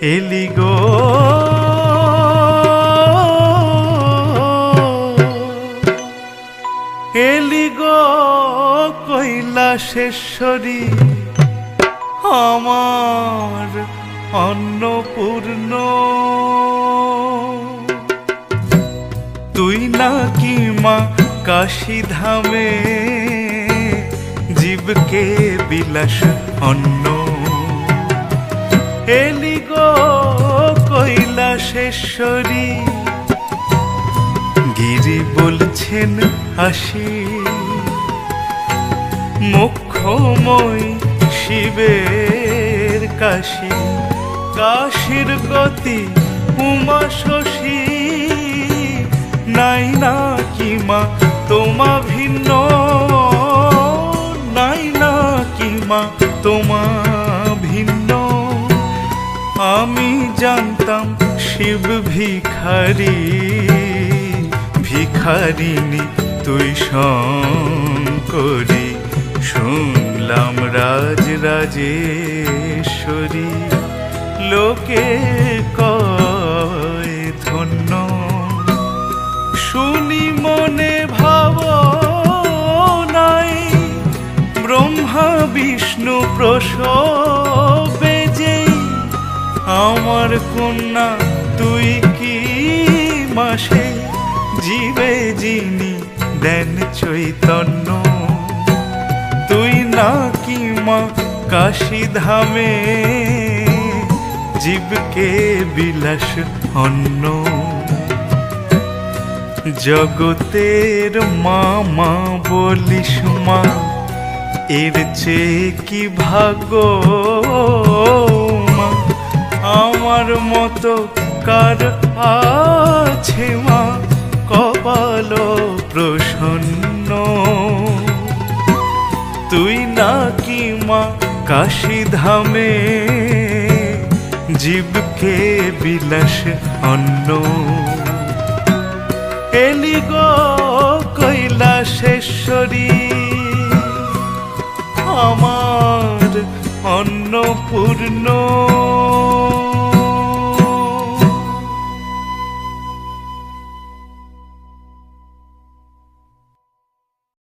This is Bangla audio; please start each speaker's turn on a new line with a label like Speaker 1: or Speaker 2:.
Speaker 1: এলি গো এলি গো কৈলাসেশ্বরী আমার অন্নপূর্ণ তুই নাকি মা কাশীধামে জীবকে বিলাস অন্ন এলি গো কৈলাসেশ্বরী গিরি বলছেন আসি মুখ্যময় শিবের কাশী কাশীর গতি উমা শশী নাই না কি মা তোমা ভিন্ন নাই না কি মা তোমা ভিন্ন আমি জানতাম শিব ভিখারি ভিখারিণী তুই শঙ্করী শুনলাম রাজরাজেশ্বরী লোকে কয় ধন্য শুনি মনে ভাব নাই ব্রহ্মা বিষ্ণু প্রসবে যেই আমার কন্যা তুই কি মাসে জীবে যিনি দেন চৈতন্য তুই নাকি মা কাশীধামে জীবকে বিলাস অন্ন জগতের মা বলিস মা এর চেয়ে কি ভাগ্য মা আমার মতো কার আছে মা কপাল প্রসন্ন তুই নাকি মা কাশীধামে জীবকে বিলাস অন্ন এলি গো কৈলাসেশ্বরী আমার অন্নপূর্ণ।